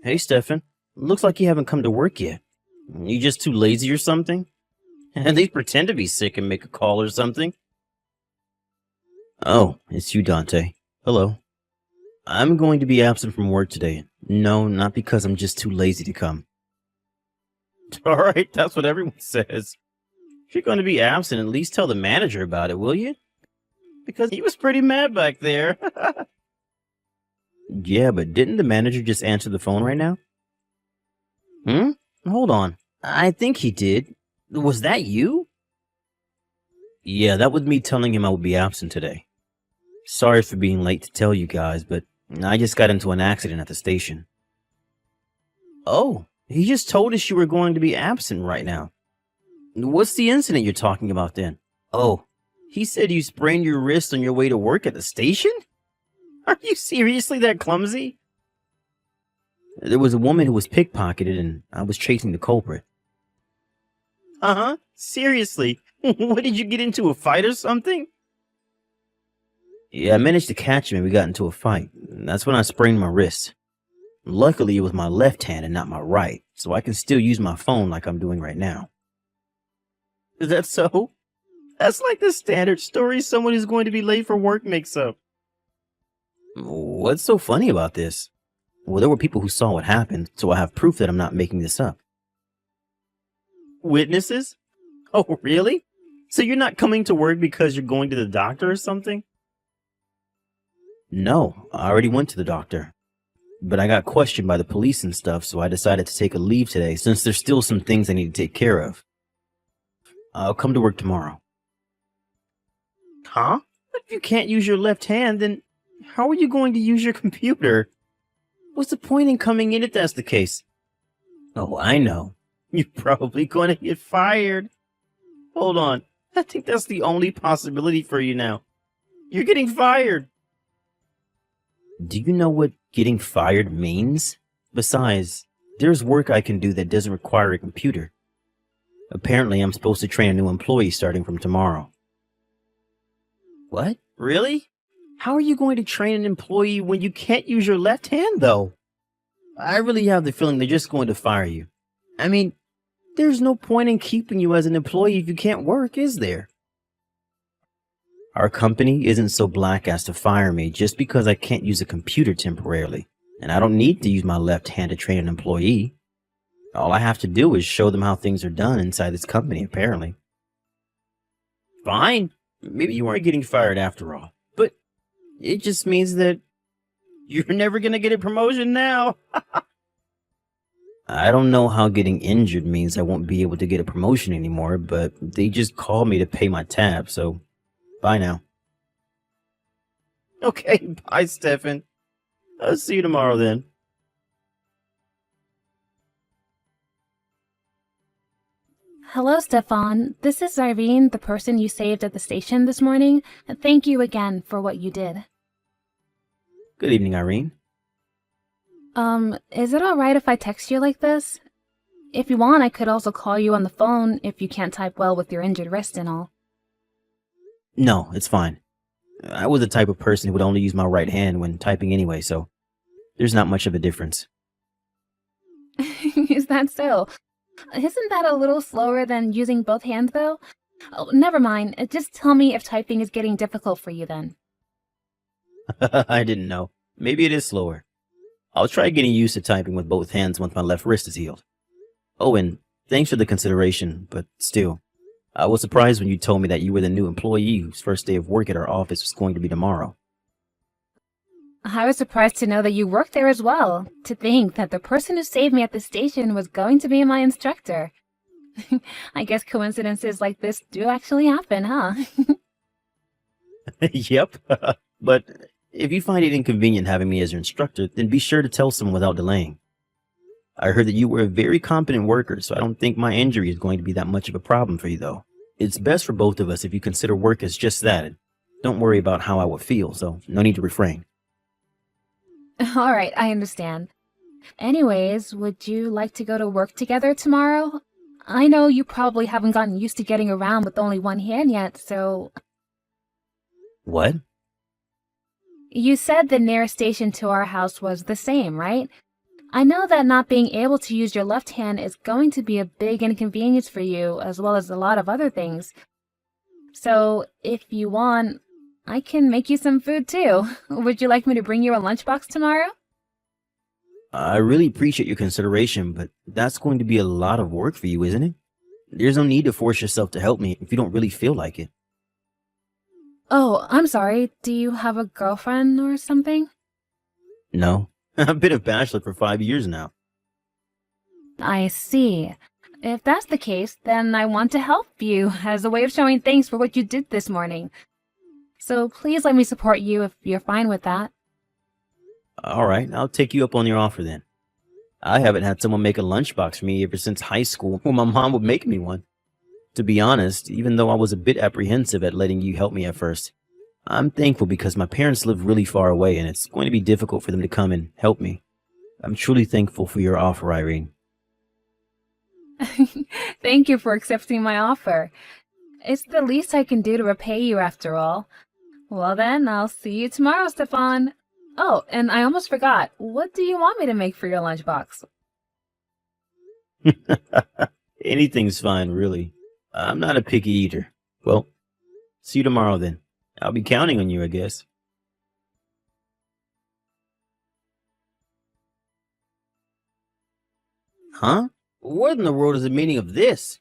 Hey, Stefan. Looks like you haven't come to work yet. You just too lazy or something? At least pretend to be sick and make a call or something. Oh, it's you, Dante. Hello. I'm going to be absent from work today. No, not because I'm just too lazy to come. Alright, that's what everyone says. If you're going to be absent, at least tell the manager about it, will you? Because he was pretty mad back there. Yeah, but didn't the manager just answer the phone right now? Hmm? Hold on. I think he did. Was that you? Yeah, that was me telling him I would be absent today. Sorry for being late to tell you guys, but I just got into an accident at the station. Oh, he just told us you were going to be absent right now. What's the incident you're talking about then? Oh, he said you sprained your wrist on your way to work at the station? Are you seriously that clumsy? There was a woman who was pickpocketed and I was chasing the culprit. Uh-huh, seriously? What, did you get into a fight or something? Yeah, I managed to catch him and we got into a fight. That's when I sprained my wrist. Luckily, it was my left hand and not my right, so I can still use my phone like I'm doing right now. Is that so? That's like the standard story someone who's going to be late for work makes up. What's so funny about this? Well, there were people who saw what happened, so I have proof that I'm not making this up. Witnesses? Oh, really? So you're not coming to work because you're going to the doctor or something? No, I already went to the doctor. But I got questioned by the police and stuff, so I decided to take a leave today since there's still some things I need to take care of. I'll come to work tomorrow. Huh? But if you can't use your left hand, then how are you going to use your computer? What's the point in coming in if that's the case? Oh, I know. You're probably going to get fired. Hold on. I think that's the only possibility for you now. You're getting fired. Do you know what getting fired means? Besides, there's work I can do that doesn't require a computer. Apparently, I'm supposed to train a new employee starting from tomorrow. What? Really? How are you going to train an employee when you can't use your left hand, though? I really have the feeling they're just going to fire you. I mean, there's no point in keeping you as an employee if you can't work, is there? Our company isn't so black as to fire me just because I can't use a computer temporarily, and I don't need to use my left hand to train an employee. All I have to do is show them how things are done inside this company, apparently. Fine. Maybe you aren't getting fired after all, but it just means that you're never going to get a promotion now. I don't know how getting injured means I won't be able to get a promotion anymore, but they just called me to pay my tab, so bye now. Okay, bye, Stefan. I'll see you tomorrow then. Hello, Stefan. This is Irene, the person you saved at the station this morning. Thank you again for what you did. Good evening, Irene. Is it alright if I text you like this? If you want, I could also call you on the phone if you can't type well with your injured wrist and all. No, it's fine. I was the type of person who would only use my right hand when typing anyway, so there's not much of a difference. Is that so? Isn't that a little slower than using both hands, though? Oh, never mind. Just tell me if typing is getting difficult for you then. I didn't know. Maybe it is slower. I'll try getting used to typing with both hands once my left wrist is healed. Oh, and thanks for the consideration, but still, I was surprised when you told me that you were the new employee whose first day of work at our office was going to be tomorrow. I was surprised to know that you worked there as well. To think that the person who saved me at the station was going to be my instructor. I guess coincidences like this do actually happen, huh? Yep. But if you find it inconvenient having me as your instructor, then be sure to tell someone without delaying. I heard that you were a very competent worker, so I don't think my injury is going to be that much of a problem for you, though. It's best for both of us if you consider work as just that. Don't worry about how I will feel, so no need to refrain. Alright, I understand. Anyways, would you like to go to work together tomorrow? I know you probably haven't gotten used to getting around with only one hand yet, so... What? You said the nearest station to our house was the same, right? I know that not being able to use your left hand is going to be a big inconvenience for you, as well as a lot of other things. So, if you want, I can make you some food too. Would you like me to bring you a lunchbox tomorrow? I really appreciate your consideration, but that's going to be a lot of work for you, isn't it? There's no need to force yourself to help me if you don't really feel like it. Oh, I'm sorry. Do you have a girlfriend or something? No, I've been a bachelor for 5 years now. I see. If that's the case, then I want to help you as a way of showing thanks for what you did this morning. So please let me support you if you're fine with that. All right, I'll take you up on your offer then. I haven't had someone make a lunchbox for me ever since high school when my mom would make me one. To be honest, even though I was a bit apprehensive at letting you help me at first, I'm thankful because my parents live really far away and it's going to be difficult for them to come and help me. I'm truly thankful for your offer, Irene. Thank you for accepting my offer. It's the least I can do to repay you after all. Well then, I'll see you tomorrow, Stefan. Oh, and I almost forgot. What do you want me to make for your lunchbox? Anything's fine, really. I'm not a picky eater. Well, see you tomorrow then. I'll be counting on you, I guess. Huh? What in the world is the meaning of this?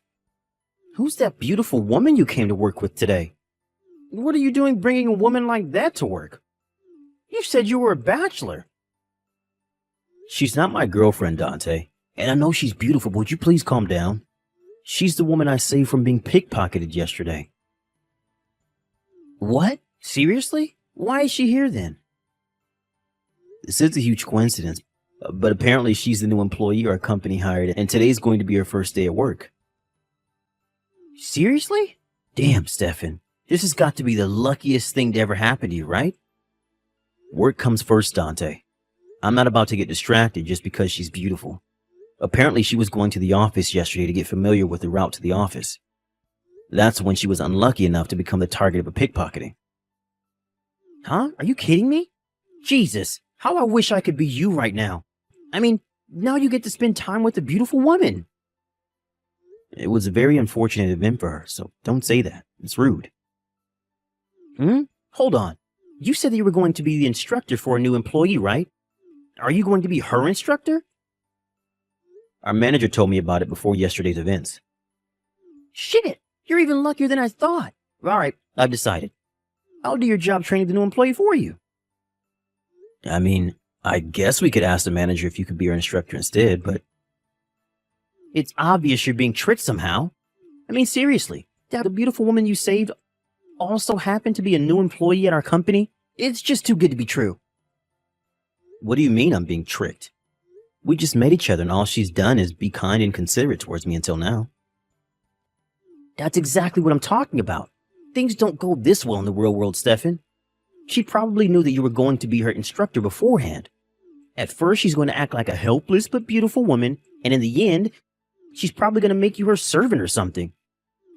Who's that beautiful woman you came to work with today? What are you doing bringing a woman like that to work? You said you were a bachelor. She's not my girlfriend, Dante. And I know she's beautiful, but would you please calm down? She's the woman I saved from being pickpocketed yesterday. What? Seriously? Why is she here then? This is a huge coincidence, but apparently she's the new employee our company hired, and today's going to be her first day at work. Seriously? Damn, Stefan. This has got to be the luckiest thing to ever happen to you, right? Work comes first, Dante. I'm not about to get distracted just because she's beautiful. Apparently she was going to the office yesterday to get familiar with the route to the office. That's when she was unlucky enough to become the target of a pickpocketing. Huh? Are you kidding me? Jesus, how I wish I could be you right now. I mean, now you get to spend time with a beautiful woman. It was a very unfortunate event for her, so don't say that. It's rude. Hold on. You said that you were going to be the instructor for a new employee, right? Are you going to be her instructor? Our manager told me about it before yesterday's events. Shit! You're even luckier than I thought. All right, I've decided. I'll do your job training the new employee for you. I mean, I guess we could ask the manager if you could be our instructor instead, but... It's obvious you're being tricked somehow. I mean, seriously, that the beautiful woman you saved also happened to be a new employee at our company? It's just too good to be true. What do you mean I'm being tricked? We just met each other and all she's done is be kind and considerate towards me until now. That's exactly what I'm talking about. Things don't go this well in the real world, Stefan. She probably knew that you were going to be her instructor beforehand. At first, she's going to act like a helpless but beautiful woman, and in the end, she's probably going to make you her servant or something.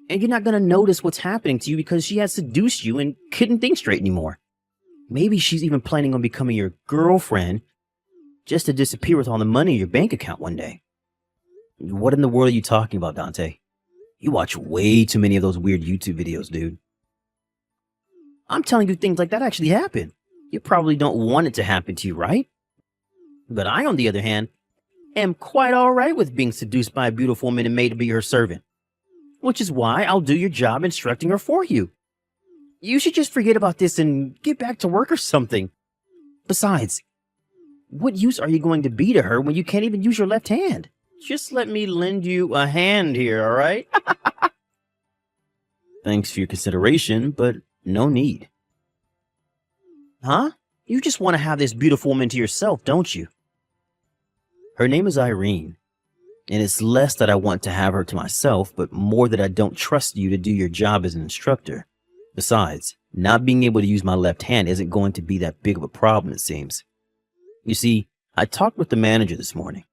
And you're not going to notice what's happening to you because she has seduced you and couldn't think straight anymore. Maybe she's even planning on becoming your girlfriend just to disappear with all the money in your bank account one day. What in the world are you talking about, Dante? You watch way too many of those weird YouTube videos, dude. I'm telling you things like that actually happen. You probably don't want it to happen to you, right? But I, on the other hand, am quite alright with being seduced by a beautiful woman and made to be her servant. Which is why I'll do your job instructing her for you. You should just forget about this and get back to work or something. Besides, what use are you going to be to her when you can't even use your left hand? Just let me lend you a hand here, alright? Thanks for your consideration, but no need. Huh? You just want to have this beautiful woman to yourself, don't you? Her name is Irene, and it's less that I want to have her to myself, but more that I don't trust you to do your job as an instructor. Besides, not being able to use my left hand isn't going to be that big of a problem, it seems. You see, I talked with the manager this morning.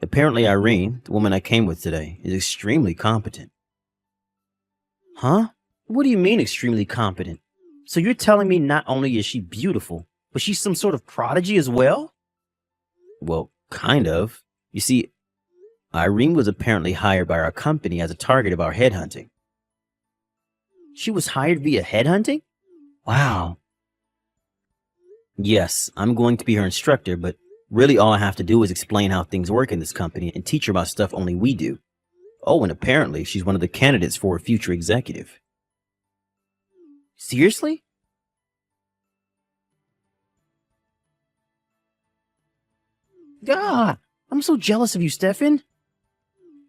Apparently Irene, the woman I came with today, is extremely competent. Huh? What do you mean extremely competent? So you're telling me not only is she beautiful, but she's some sort of prodigy as well? Well, Kind of. You see, Irene was apparently hired by our company as a target of our headhunting. She was hired via headhunting? Wow. Yes, I'm going to be her instructor, but really all I have to do is explain how things work in this company and teach her about stuff only we do. Oh, and apparently she's one of the candidates for a future executive. Seriously? God, I'm so jealous of you, Stefan.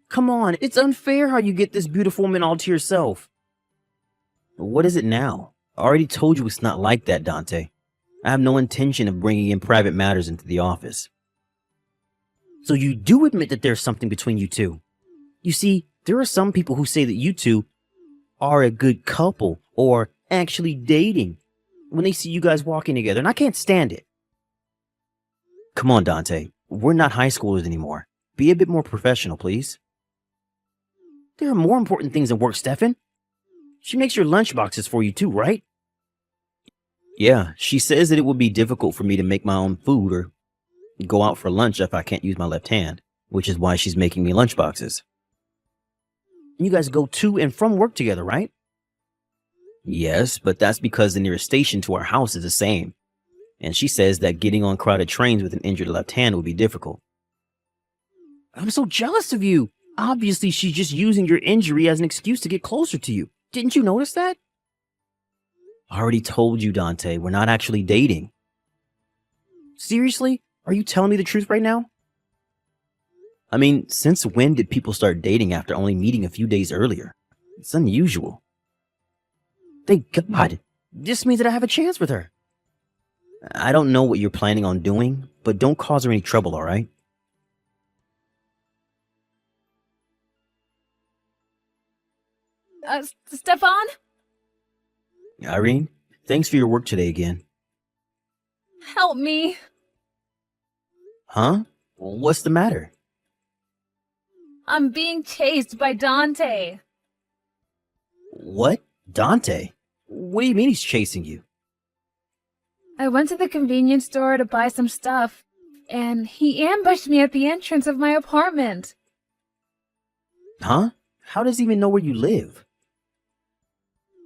Come on, it's unfair how you get this beautiful woman all to yourself. What is it now? I already told you it's not like that, Dante. I have no intention of bringing in private matters into the office. So you do admit that there's something between you two. You see, there are some people who say that you two are a good couple or actually dating when they see you guys walking together, and I can't stand it. Come on, Dante. We're not high schoolers anymore. Be a bit more professional, please. There are more important things than work, Stefan. She makes your lunch boxes for you too, right? Yeah, she says that it would be difficult for me to make my own food or go out for lunch if I can't use my left hand, which is why she's making me lunch boxes. You guys go to and from work together, right? Yes, but that's because the nearest station to our house is the same. And she says that getting on crowded trains with an injured left hand would be difficult. I'm so jealous of you. Obviously, she's just using your injury as an excuse to get closer to you. Didn't you notice that? I already told you, Dante, we're not actually dating. Seriously? Are you telling me the truth right now? I mean, since when did people start dating after only meeting a few days earlier? It's unusual. Thank God. This means that I have a chance with her. I don't know what you're planning on doing, but don't cause her any trouble, all right? Stefan? Irene, thanks for your work today again. Help me. Huh? What's the matter? I'm being chased by Dante. What? Dante? What do you mean he's chasing you? I went to the convenience store to buy some stuff, and he ambushed me at the entrance of my apartment. Huh? How does he even know where you live?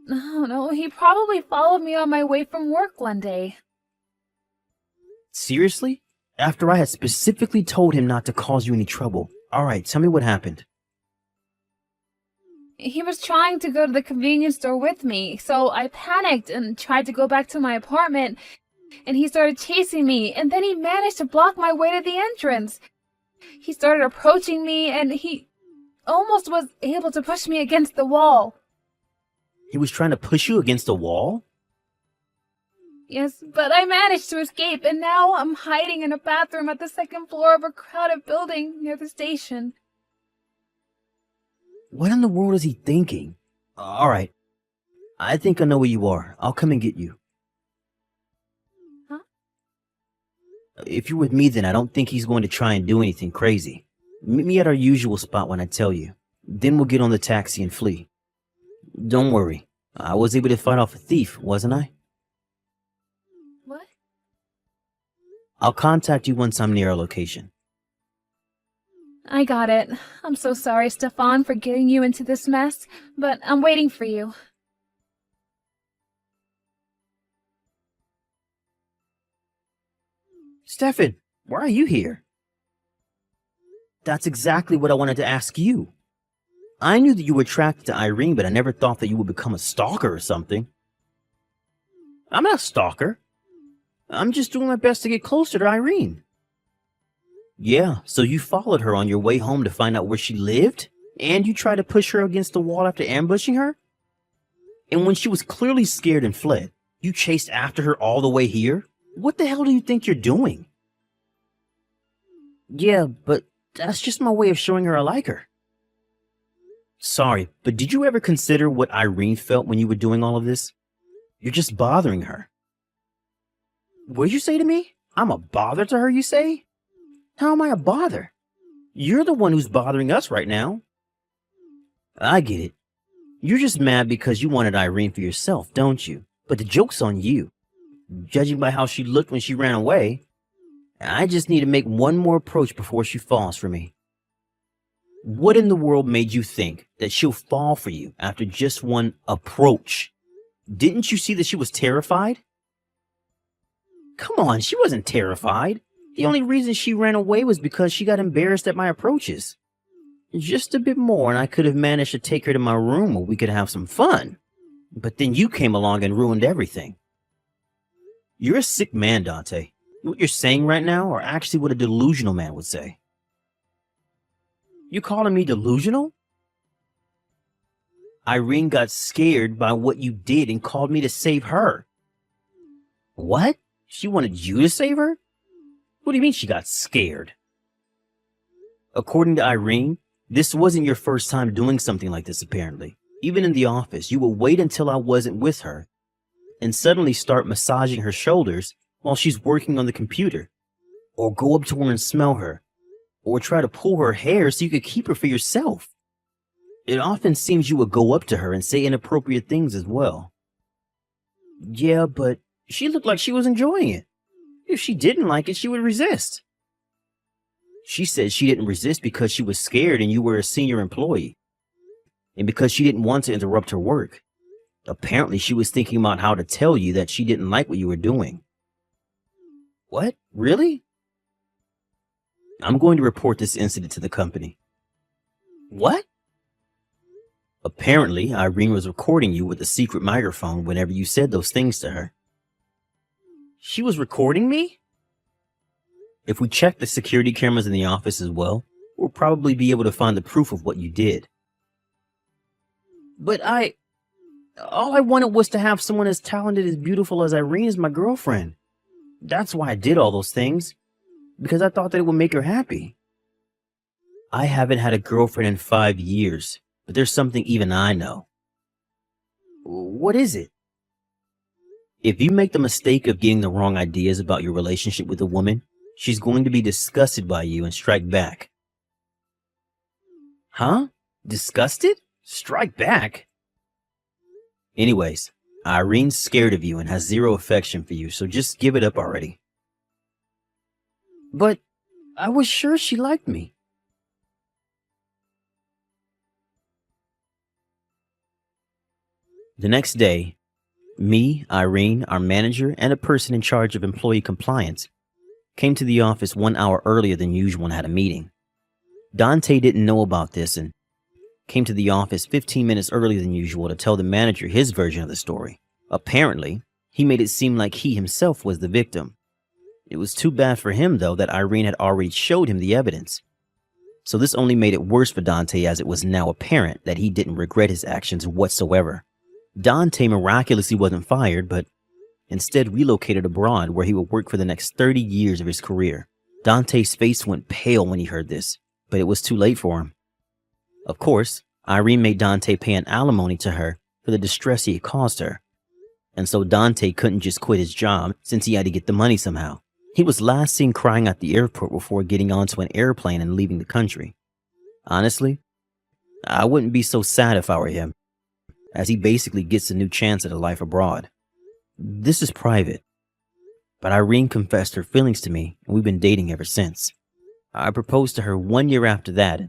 No, he probably followed me on my way from work one day. Seriously? After I had specifically told him not to cause you any trouble. Alright, tell me what happened. He was trying to go to the convenience store with me, so I panicked and tried to go back to my apartment, and he started chasing me, and then he managed to block my way to the entrance. He started approaching me, and he almost was able to push me against the wall. He was trying to push you against a wall? Yes, but I managed to escape, and now I'm hiding in a bathroom at the second floor of a crowded building near the station. What in the world is he thinking? Alright, I think I know where you are. I'll come and get you. Huh? If you're with me, then I don't think he's going to try and do anything crazy. Meet me at our usual spot when I tell you. Then we'll get on the taxi and flee. Don't worry. I was able to fight off a thief, wasn't I? What? I'll contact you once I'm near our location. I got it. I'm so sorry, Stefan, for getting you into this mess, but I'm waiting for you. Stefan, why are you here? That's exactly what I wanted to ask you. I knew that you were attracted to Irene, but I never thought that you would become a stalker or something. I'm not a stalker. I'm just doing my best to get closer to Irene. Yeah, so you followed her on your way home to find out where she lived? And you tried to push her against the wall after ambushing her? And when she was clearly scared and fled, you chased after her all the way here? What the hell do you think you're doing? Yeah, but that's just my way of showing her I like her. Sorry, but did you ever consider what Irene felt when you were doing all of this? You're just bothering her. What'd you say to me? I'm a bother to her, you say? How am I a bother? You're the one who's bothering us right now. I get it. You're just mad because you wanted Irene for yourself, don't you? But the joke's on you. Judging by how she looked when she ran away, I just need to make one more approach before she falls for me. What in the world made you think that she'll fall for you after just one approach? Didn't you see that she was terrified? Come on, she wasn't terrified. The only reason she ran away was because she got embarrassed at my approaches. Just a bit more and I could have managed to take her to my room where we could have some fun. But then you came along and ruined everything. You're a sick man, Dante. What you're saying right now are actually what a delusional man would say. You calling me delusional? Irene got scared by what you did and called me to save her. What? She wanted you to save her? What do you mean she got scared? According to Irene, this wasn't your first time doing something like this apparently. Even in the office, you would wait until I wasn't with her and suddenly start massaging her shoulders while she's working on the computer. Or go up to her and smell her. Or try to pull her hair so you could keep her for yourself. It often seems you would go up to her and say inappropriate things as well. Yeah, but she looked like she was enjoying it. If she didn't like it, she would resist. She said she didn't resist because she was scared and you were a senior employee. And because she didn't want to interrupt her work. Apparently, she was thinking about how to tell you that she didn't like what you were doing. What? Really? I'm going to report this incident to the company. What? Apparently, Irene was recording you with a secret microphone whenever you said those things to her. She was recording me? If we check the security cameras in the office as well, we'll probably be able to find the proof of what you did. But all I wanted was to have someone as talented as beautiful as Irene as my girlfriend. That's why I did all those things. Because I thought that it would make her happy. I haven't had a girlfriend in 5 years, but there's something even I know. What is it? If you make the mistake of getting the wrong ideas about your relationship with a woman, she's going to be disgusted by you and strike back. Huh? Disgusted? Strike back? Anyways, Irene's scared of you and has zero affection for you, so just give it up already. But I was sure she liked me. The next day, me, Irene, our manager, and a person in charge of employee compliance came to the office 1 hour earlier than usual and had a meeting. Dante didn't know about this and came to the office 15 minutes earlier than usual to tell the manager his version of the story. Apparently, he made it seem like he himself was the victim. It was too bad for him, though, that Irene had already showed him the evidence. So this only made it worse for Dante, as it was now apparent that he didn't regret his actions whatsoever. Dante miraculously wasn't fired, but instead relocated abroad where he would work for the next 30 years of his career. Dante's face went pale when he heard this, but it was too late for him. Of course, Irene made Dante pay an alimony to her for the distress he had caused her. And so Dante couldn't just quit his job since he had to get the money somehow. He was last seen crying at the airport before getting onto an airplane and leaving the country. Honestly, I wouldn't be so sad if I were him, as he basically gets a new chance at a life abroad. This is private, but Irene confessed her feelings to me, and we've been dating ever since. I proposed to her 1 year after that,